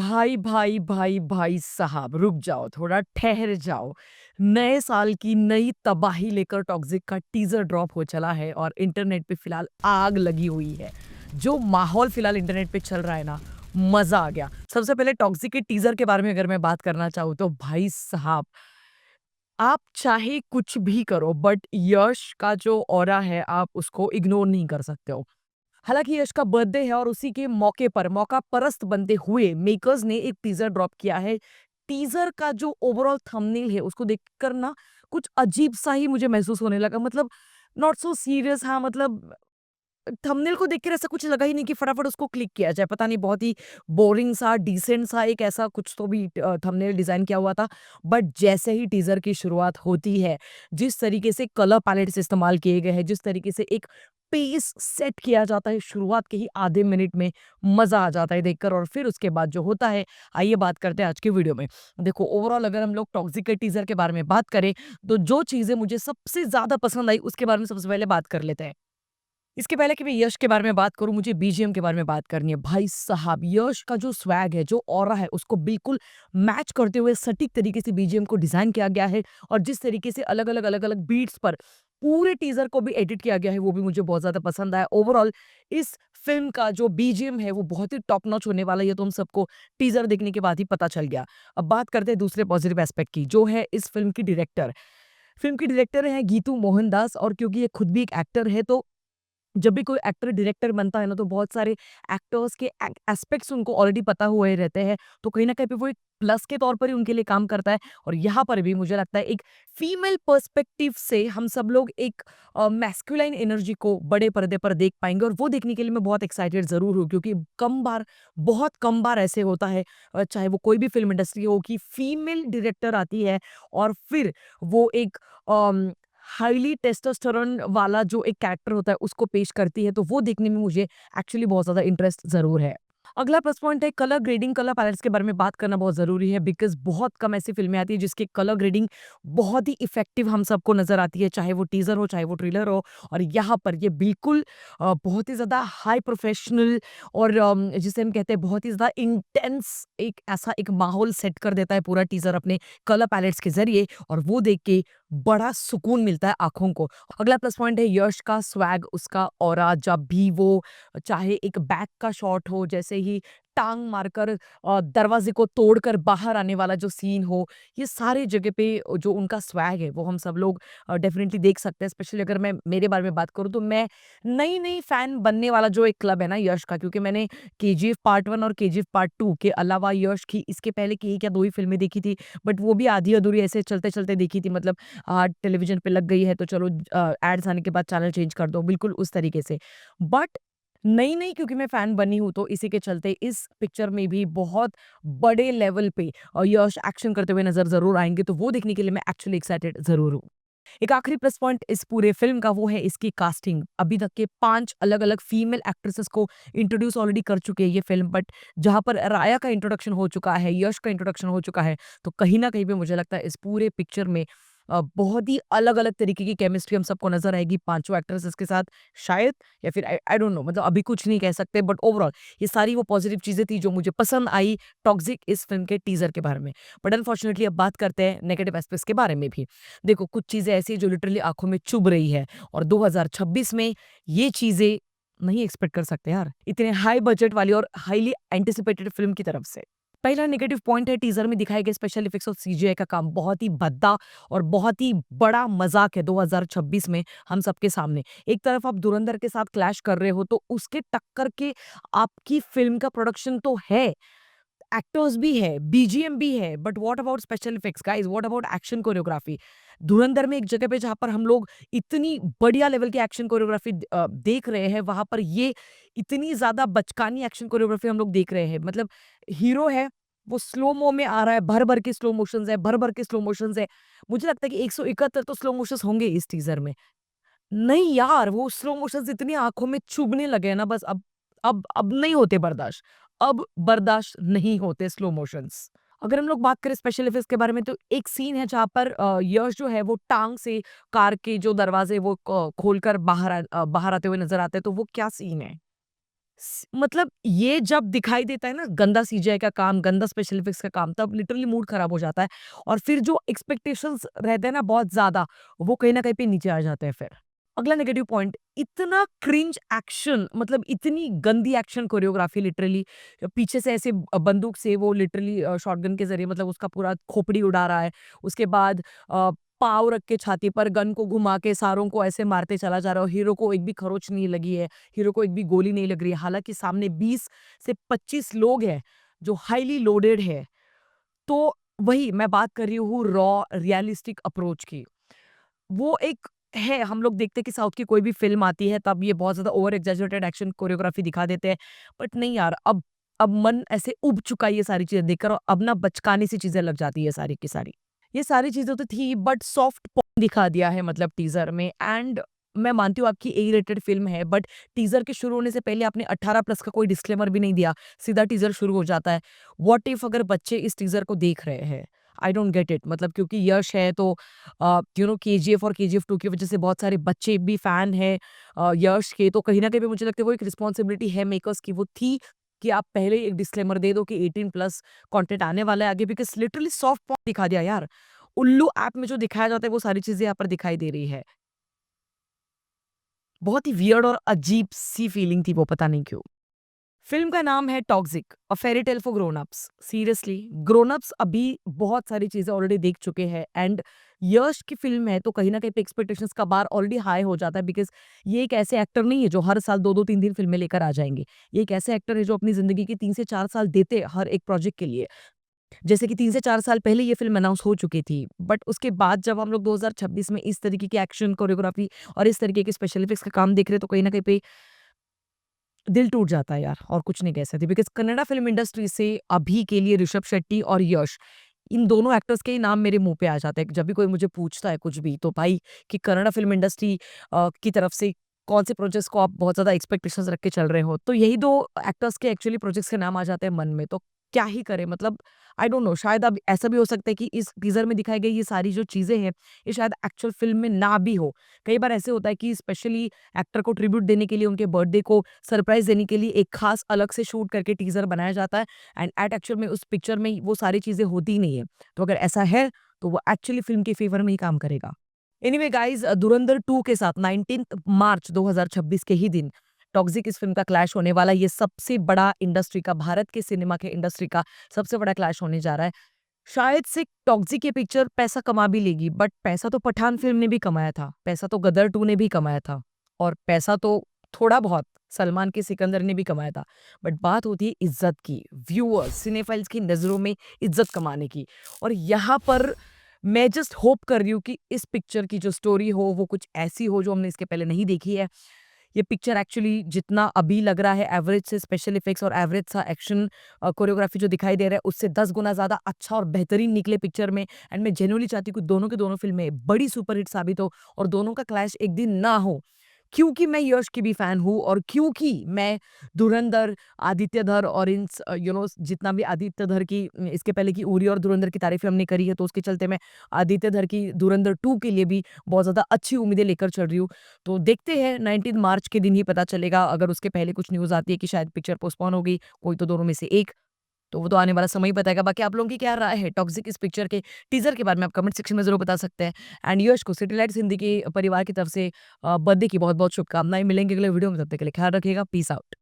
भाई भाई भाई भाई साहब रुक जाओ, थोड़ा ठहर जाओ। नए साल की नई तबाही लेकर टॉक्सिक का टीजर ड्रॉप हो चला है और इंटरनेट पे फिलहाल आग लगी हुई है। जो माहौल फिलहाल इंटरनेट पे चल रहा है ना, मजा आ गया। सबसे पहले टॉक्सिक के टीजर के बारे में अगर मैं बात करना चाहूँ तो भाई साहब, आप चाहे कुछ भी करो बट यश का जो ऑरा है आप उसको इग्नोर नहीं कर सकते हो। हालांकि यश का बर्थडे है और उसी के मौके पर मौका परस्त बनते हुए मेकर्स ने एक टीजर ड्रॉप किया है। टीजर का जो ओवरऑल थंबनेल है उसको देखकर ना कुछ अजीब सा ही मुझे महसूस होने लगा। मतलब नॉट सो सीरियस, हाँ मतलब थंबनेल को देखकर ऐसा कुछ लगा ही नहीं कि फटाफट उसको क्लिक किया जाए। पता नहीं, बहुत ही बोरिंग सा, डिसेंट सा एक ऐसा कुछ तो भी थंबनेल डिजाइन किया हुआ था। बट जैसे ही टीजर की शुरुआत होती है, जिस तरीके से कलर पैलेट्स इस्तेमाल किए गए हैं, जिस तरीके से एक पेस सेट किया जाता है शुरुआत के ही आधे मिनट में, मजा आ जाता है देखकर। और फिर उसके बाद जो होता है, आइए बात करते हैं आज के वीडियो में। देखो, ओवरऑल अगर हम लोग टॉक्सिक के टीजर के बारे में बात करें तो जो चीजें मुझे सबसे ज्यादा पसंद आई उसके बारे में सबसे पहले बात कर लेते हैं। इसके पहले कि मैं यश के बारे में बात करूँ, मुझे बीजीएम के बारे में बात करनी है। भाई साहब, यश का जो स्वैग है, जो ऑरा है, उसको बिल्कुल मैच करते हुए सटीक तरीके से बीजीएम को डिज़ाइन किया गया है। और जिस तरीके से अलग-अलग बीट्स पर पूरे टीज़र को भी एडिट किया गया है, वो भी मुझे बहुत ज़्यादा पसंद आया। ओवरऑल इस फ़िल्म का जो बीजीएम है, वो बहुत ही टॉप नॉच होने वाला है, ये तो हम सबको टीज़र देखने के बाद ही पता चल गया। अब बात करते हैं दूसरे पॉजिटिव एस्पेक्ट की, जो है इस फ़िल्म की डायरेक्टर। फ़िल्म की डायरेक्टर हैं गीतू मोहनदास, और क्योंकि ये खुद भी एक एक्टर है, तो जब भी कोई एक्टर डायरेक्टर बनता है ना, तो बहुत सारे एक्टर्स के एस्पेक्ट्स उनको ऑलरेडी पता हुए रहते हैं। तो कहीं ना कहीं पे वो एक प्लस के तौर पर ही उनके लिए काम करता है। और यहाँ पर भी मुझे लगता है एक फीमेल पर्सपेक्टिव से हम सब लोग एक मैस्कुलाइन एनर्जी को बड़े पर्दे पर देख पाएंगे, और वो देखने के लिए मैं बहुत एक्साइटेड जरूर हूँ, क्योंकि कम बार, बहुत कम बार ऐसे होता है, चाहे वो कोई भी फिल्म इंडस्ट्री हो, कि फीमेल डायरेक्टर आती है और फिर वो एक हाईली टेस्टोस्टेरोन वाला जो एक कैरेक्टर होता है उसको पेश करती है। तो वो देखने में मुझे एक्चुअली बहुत ज़्यादा इंटरेस्ट ज़रूर है। अगला प्लस पॉइंट है कलर ग्रेडिंग। कलर पैलेट्स के बारे में बात करना बहुत ज़रूरी है, बिकॉज़ बहुत कम ऐसी फ़िल्में आती हैं जिसकी कलर ग्रेडिंग बहुत ही इफ़ेक्टिव हम सबको नज़र आती है, चाहे वो टीज़र हो, चाहे वो ट्रेलर हो। और यहाँ पर ये बिल्कुल बहुत ही ज़्यादा हाई प्रोफ़ेशनल और जिसे हम कहते हैं बहुत ही ज़्यादा इंटेंस, एक ऐसा एक माहौल सेट कर देता है पूरा टीज़र अपने कलर पैलेट्स के ज़रिए, और वो देख के बड़ा सुकून मिलता है आँखों को। अगला प्लस पॉइंट है यश का स्वैग, उसका ऑरा। जब भी वो, चाहे एक बैक का शॉट हो, जैसे ही टाँग मारकर दरवाज़े को तोड़कर बाहर आने वाला जो सीन हो, ये सारे जगह पे जो उनका स्वैग है वो हम सब लोग डेफ़िनिटली देख सकते हैं। स्पेशली अगर मैं मेरे बारे में बात करूँ, तो मैं नई-नई फ़ैन बनने वाला जो एक क्लब है ना यश का, क्योंकि मैंने केजीएफ पार्ट 1 और केजीएफ पार्ट 2 के अलावा यश की इसके पहले की 1 या 2 ही फ़िल्में देखी थी। बट वो भी आधी-अधूरी ऐसे चलते-चलते देखी थी। मतलब टेलीविज़न पे लग गई है तो चलो एड्स आने के बाद चैनल चेंज कर दो, बिल्कुल उस तरीके से। बट नई-नई क्योंकि मैं फ़ैन बनी हूँ, तो इसी के चलते इस पिक्चर में भी बहुत बड़े लेवल पे यश एक्शन करते हुए नज़र ज़रूर आएँगे, तो वो देखने के लिए मैं एक्चुअली एक्साइटेड ज़रूर हूँ। एक आखिरी प्लस पॉइंट इस पूरे फ़िल्म का, वो है इसकी कास्टिंग। अभी तक के 5 अलग-अलग फीमेल एक्ट्रेसेस को इंट्रोड्यूस ऑलरेडी कर चुकी है ये फ़िल्म, बट जहाँ पर राया का इंट्रोडक्शन हो चुका है, यश का इंट्रोडक्शन हो चुका है, तो कहीं न कहीं पे मुझे लगता है इस पूरे पिक्चर में बहुत ही अलग-अलग तरीके की केमिस्ट्री हम सबको नज़र आएगी पाँचों एक्ट्रेसेस के साथ, शायद। या फिर आई आई डोंट नो, मतलब अभी कुछ नहीं कह सकते, बट ओवरऑल ये सारी वो पॉजिटिव चीज़ें थी जो मुझे पसंद आई टॉक्सिक इस फ़िल्म के टीज़र के बारे में। बट अनफॉर्चुनेटली अब बात करते हैं नेगेटिव एस्पेक्ट्स के बारे में भी। देखो, कुछ चीज़ें ऐसी हैं जो लिटरली आँखों में चुभ रही है, और 2026 में ये चीज़ें नहीं एक्सपेक्ट कर सकते यार, इतने हाई बजट वाली और हाइली एंटिसिपेटेड फ़िल्म की तरफ से। पहला नेगेटिव पॉइंट है टीज़र में दिखाए गए स्पेशल इफेक्ट्स और सीजीआई का काम बहुत ही भद्दा और बहुत ही बड़ा मज़ाक है 2026 में हम सबके सामने। एक तरफ आप धुरंधर के साथ क्लैश कर रहे हो, तो उसके टक्कर के आपकी फ़िल्म का प्रोडक्शन तो है, एक्टर्स भी है, बीजीएम भी है, but what about special effects guys? What about action choreography? धुरंधर में एक जगह पे जहाँ पर हम लोग इतनी बढ़िया लेवल की एक्शन कोरियोग्राफी देख रहे हैं, वहाँ पर ये इतनी ज़्यादा बचकानी एक्शन कोरियोग्राफी हम लोग देख रहे हैं। मतलब हीरो है, वो स्लो मो में आ रहा है, भर-भर के स्लो मोशंस है, भर-भर के स्लो मोशंस है। मुझे लगता है कि 171 तो स्लो मोशंस होंगे इस टीज़र में। नहीं यार, वो स्लो मोशंस इतनी आँखों में चुभने लगे हैं ना, बस अब नहीं होते बर्दाश्त। अब बर्दाश्त नहीं होते स्लो मोशंस। अगर हम लोग बात करें स्पेशल इफेक्ट्स के बारे में, तो एक सीन है जहाँ पर यश जो है वो टाँग से कार के जो दरवाजे वो खोलकर बाहर आते हुए नज़र आते हैं, तो वो क्या सीन है? मतलब ये जब दिखाई देता है ना गंदा सीजीआई का काम, गंदा स्पेशल इफेक्ट्स का काम, तब लिटरली मूड खराब हो जाता है और फिर जो एक्सपेक्टेशंस रहते हैं ना बहुत ज़्यादा, वो कहीं न कहीं पे नीचे आ जाते हैं फिर। अगला नेगेटिव पॉइंट, इतना क्रिंज एक्शन, मतलब इतनी गंदी एक्शन कोरियोग्राफी लिटरली, पीछे से ऐसे बंदूक से वो लिटरली शॉटगन के ज़रिए मतलब उसका पूरा खोपड़ी उड़ा रहा है। उसके बाद पाँव रख के छाती पर गन को घुमा के सारों को ऐसे मारते चला जा रहा है और हीरो को एक भी खरोच नहीं लगी है, हीरो को एक भी गोली नहीं लग रही है। हालाँकि सामने 20 से 25 लोग हैं, जो हाइली लोडेड है। तो वही मैं बात कर रही हूँ रॉ रियलिस्टिक अप्रोच की। वो एक है, हम लोग देखते हैं कि साउथ की कोई भी फ़िल्म आती है तब ये बहुत ज़्यादा ओवर एक्ज़ैजरेटेड एक्शन कोरियोग्राफी दिखा देते हैं। बट नहीं यार, अब मन ऐसे उब चुका है ये सारी चीज़ें देखकर और अब ना बचकाने सी चीज़ें लग जाती है सारी की सारी। ये सारी चीज़ें तो थी बट सॉफ्ट पॉर्न दिखा दिया है मतलब टीज़र में। एंड मैं मानती हूँ आपकी ए रेटेड फ़िल्म है बट टीज़र के शुरू होने से पहले आपने 18 प्लस का कोई डिस्क्लेमर भी नहीं दिया। सीधा टीज़र शुरू हो जाता है। व्हाट इफ अगर बच्चे इस टीज़र को देख रहे हैं? आई डोंट गेट इट, मतलब क्योंकि यश है तो केजीएफ और केजीएफ 2 की वजह से बहुत सारे बच्चे भी फैन हैं यश के, तो कहीं न कहीं पे मुझे लगता है वो एक रिस्पॉन्सिबिलिटी है मेकर्स की, वो थी कि आप पहले ही एक डिस्क्लेमर दे दो कि 18 प्लस कंटेंट आने वाला है आगे, बिकॉज़ लिटरली सॉफ्ट पॉर्न दिखा दिया यार। उल्लू ऐप में जो दिखाया जाता है वो सारी चीज़ें यहाँ पर दिखाई दे रही है। बहुत ही वियर्ड और अजीब-सी फीलिंग थी वो, पता नहीं क्यों। फ़िल्म का नाम है Toxic, a fairy tale for grown ups. Seriously, grown ups अभी बहुत सारी चीज़ें ऑलरेडी देख चुके हैं एंड यश की फ़िल्म है तो कहीं न कहीं पे एक्सपेक्टेशंस का बार ऑलरेडी हाई हो जाता है, बिकॉज़ ये एक ऐसे एक्टर नहीं है जो हर साल 2-2 3-3 फ़िल्में लेकर आ जाएँगे। ये एक ऐसे एक्टर है जो अपनी ज़िंदगी के 3 से 4 साल देते हैं हर एक प्रोजेक्ट के लिए। जैसे कि 3 से 4 साल पहले ये फ़िल्म अनाउंस हो चुकी थी। बट उसके बाद जब हम लोग 2026 में इस तरीके की एक्शन कोरियोग्राफी और इस तरीके के स्पेशल इफेक्ट्स का काम देख रहे हैं तो कहीं न कहीं पे दिल टूट जाता है यार, और कुछ नहीं कह सकती, बिकॉज़ कन्नड़ा फ़िल्म इंडस्ट्री से अभी के लिए ऋषभ शेट्टी और यश, इन दोनों एक्टर्स के ही नाम मेरे मुँह पे आ जाते हैं। जब भी कोई मुझे पूछता है कुछ भी तो भाई, कि कन्नड़ा फ़िल्म इंडस्ट्री की तरफ से कौन से प्रोजेक्ट्स को आप बहुत ज़्यादा एक्सपेक्टेशंस रख के चल रहे हो, तो यही 2 एक्टर्स के एक्चुअली प्रोजेक्ट्स के नाम आ जाते हैं मन में। तो क्या ही करें, मतलब आई डोंट नो, शायद अब ऐसा भी हो सकता है कि इस टीज़र में दिखाई गई ये सारी जो चीज़ें हैं, ये शायद एक्चुअल फ़िल्म में ना भी हो। कई बार ऐसे होता है कि स्पेशली एक्टर को ट्रिब्यूट देने के लिए, उनके बर्थडे को सरप्राइज़ देने के लिए एक खास अलग से शूट करके टीज़र बनाया जाता है एंड एट एक्चुअल में उस पिक्चर में वो सारी चीज़ें होती ही नहीं है। तो अगर ऐसा है, तो वो एक्चुअली फ़िल्म के फ़ेवर में ही काम करेगा। एनीवे गाइज़, धुरंधर 2 के साथ 19th मार्च 2026 के ही दिन टॉक्सिक इस फ़िल्म का क्लैश होने वाला है। ये सबसे बड़ा इंडस्ट्री का, भारत के सिनेमा के इंडस्ट्री का सबसे बड़ा क्लैश होने जा रहा है। शायद से टॉक्सिक ये पिक्चर पैसा कमा भी लेगी, बट पैसा तो पठान फ़िल्म ने भी कमाया था, पैसा तो गदर 2 ने भी कमाया था और पैसा तो थोड़ा-बहुत सलमान के सिकंदर ने भी कमाया था। बट बात होती है इज़्ज़त की, व्यूअर्स, सिनेफाइल्स की नज़रों में इज़्ज़त कमाने की, और यहाँ पर मैं जस्ट होप कर रही हूँ कि इस पिक्चर की जो स्टोरी हो, वो कुछ ऐसी हो जो हमने इसके पहले नहीं देखी है। ये पिक्चर एक्चुअली जितना अभी लग रहा है एवरेज से स्पेशल इफेक्ट्स और एवरेज सा एक्शन कोरियोग्राफी जो दिखाई दे रहा है, उससे 10 गुना ज़्यादा अच्छा और बेहतरीन निकले पिक्चर में। एंड मैं जेन्युइनली चाहती हूँ कि दोनों के दोनों फ़िल्में बड़ी सुपरहिट साबित हो और दोनों का क्लैश एक दिन ना हो। क्योंकि मैं यश की भी फ़ैन हूँ और क्योंकि मैं धुरंधर, आदित्य धर और जितना भी आदित्य धर की इसके पहले की उरी और धुरंधर की तारीफ़ें हमने करी है, तो उसके चलते मैं आदित्य धर की धुरंधर 2 के लिए भी बहुत ज़्यादा अच्छी उम्मीदें लेकर चल रही हूँ। तो देखते हैं, 19 मार्च के दिन ही पता चलेगा। अगर उसके पहले कुछ न्यूज़ आती है कि शायद पिक्चर पोस्टपोन हो गई, कोई तो दोनों में से एक, तो वो तो आने वाला समय ही बताएगा। बाकी आप लोगों की क्या राय है टॉक्सिक इस पिक्चर के टीज़र के बारे में, आप कमेंट सेक्शन में ज़रूर बता सकते हैं। एंड यश को सिटी लाइट्स हिंदी के परिवार की तरफ से बर्थडे की बहुत-बहुत शुभकामनाएँ। मिलेंगे अगले वीडियो में, तब तक के लिए ख्याल रखिएगा। Peace out.